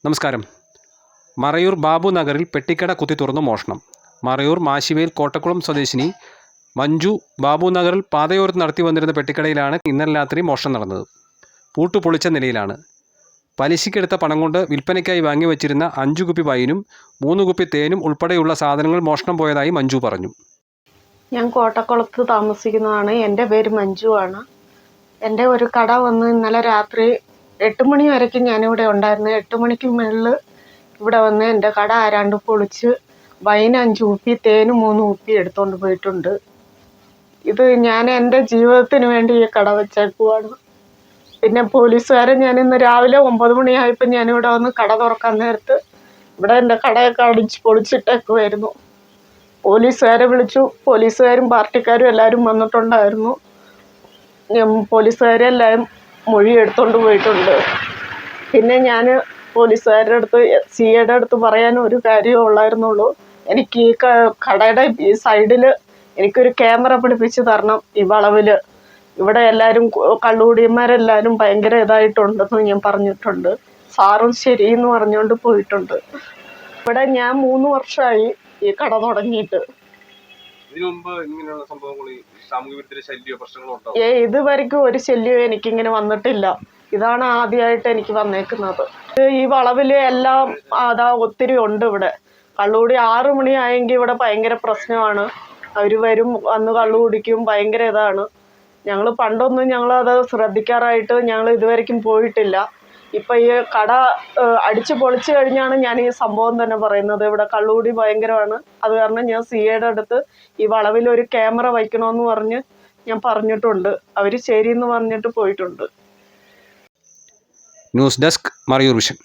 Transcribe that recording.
നമസ്കാരം. മറയൂർ ബാബു നഗറിൽ പെട്ടിക്കട കുത്തി തുറന്നു മോഷണം. മറയൂർ മാശിവേൽ കോട്ടക്കുളം സ്വദേശിനി മഞ്ജു ബാബു നഗറിൽ പാതയോരത്ത് നടത്തി വന്നിരുന്ന പെട്ടിക്കടയിലാണ് ഇന്നലെ രാത്രി മോഷണം നടന്നത്. പൂട്ടു പൊളിച്ച നിലയിലാണ്. പലിശയ്ക്കെടുത്ത പണം കൊണ്ട് വിൽപ്പനയ്ക്കായി വാങ്ങിവെച്ചിരുന്ന 5 കുപ്പി വൈനും 3 കുപ്പി തേനും ഉൾപ്പെടെയുള്ള സാധനങ്ങൾ മോഷണം പോയതായി മഞ്ജു പറഞ്ഞു. ഞാൻ കോട്ടക്കുളത്ത് താമസിക്കുന്നതാണ്. എൻ്റെ പേര് മഞ്ജു ആണ്. എൻ്റെ ഒരു കട വന്ന് ഇന്നലെ രാത്രി 8 മണി വരയ്ക്ക് ഞാനിവിടെ ഉണ്ടായിരുന്നു. 8 മണിക്ക് മുകളിൽ ഇവിടെ വന്ന് എൻ്റെ കട ആരാണ്ട് പൊളിച്ച് വൈൻ 5 കുപ്പി തേനും 3 കുപ്പി എടുത്തുകൊണ്ട് പോയിട്ടുണ്ട്. ഇത് ഞാൻ എൻ്റെ ജീവിതത്തിന് വേണ്ടി ഈ കട വെച്ചേക്കുവാണ്. പിന്നെ പോലീസുകാരെ ഞാൻ ഇന്ന് രാവിലെ 9 മണിയായപ്പോൾ ഞാനിവിടെ വന്ന് കട തുറക്കാൻ നേരത്ത് ഇവിടെ എൻ്റെ കടയൊക്കെ അടിച്ച് പൊളിച്ചിട്ടേക്കുമായിരുന്നു. പോലീസുകാരെ വിളിച്ചു. പോലീസുകാരും പാർട്ടിക്കാരും എല്ലാവരും വന്നിട്ടുണ്ടായിരുന്നു. പോലീസുകാരെല്ലാം മൊഴി എടുത്തുകൊണ്ട് പോയിട്ടുണ്ട്. പിന്നെ ഞാൻ പോലീസുകാരുടെ അടുത്ത് സിഐയുടെ അടുത്ത് പറയാൻ ഒരു കാര്യമേ ഉള്ളായിരുന്നുള്ളൂ. എനിക്ക് ഈ കടയുടെ ഈ സൈഡിൽ എനിക്കൊരു ക്യാമറ പിടിപ്പിച്ച് തരണം. ഈ വളവിൽ ഇവിടെ എല്ലാവരും കള്ളുകുടിയന്മാരെല്ലാവരും ഭയങ്കര ഇതായിട്ടുണ്ടെന്ന് ഞാൻ പറഞ്ഞിട്ടുണ്ട്. സാറും ശരിയെന്ന് പറഞ്ഞുകൊണ്ട് പോയിട്ടുണ്ട്. ഇവിടെ ഞാൻ 3 വർഷമായി ഈ കട തുടങ്ങിയിട്ട്. ഇതുവരെയ്ക്കും ഒരു ശല്യവും എനിക്കിങ്ങനെ വന്നിട്ടില്ല. ഇതാണ് ആദ്യമായിട്ട് എനിക്ക് വന്നേക്കുന്നത്. ഈ വളവില് എല്ലാം ഒത്തിരി ഉണ്ട്. ഇവിടെ കള്ളുകൂടി 6 മണി ആയെങ്കിൽ ഇവിടെ ഭയങ്കര പ്രശ്നമാണ്. അവർ വരും, വന്ന് കള്ളു കുടിക്കും, ഭയങ്കര ഇതാണ്. ഞങ്ങൾ പണ്ടൊന്നും ഞങ്ങളത് ശ്രദ്ധിക്കാറായിട്ട് ഞങ്ങൾ ഇതുവരെയ്ക്കും പോയിട്ടില്ല. ഇപ്പം ഈ കട അടിച്ച് പൊളിച്ചു കഴിഞ്ഞാണ് ഞാൻ ഈ സംഭവം തന്നെ പറയുന്നത്. ഇവിടെ കള്ളുകൂടി ഭയങ്കരമാണ്. അത് കാരണം ഞാൻ സിഐയുടെ അടുത്ത് ഈ വളവിൽ ഒരു ക്യാമറ വയ്ക്കണമെന്ന് പറഞ്ഞ് ഞാൻ പറഞ്ഞിട്ടുണ്ട്. അവർ ശരിയെന്ന് പറഞ്ഞിട്ട് പോയിട്ടുണ്ട്. News desk Marayoor vision.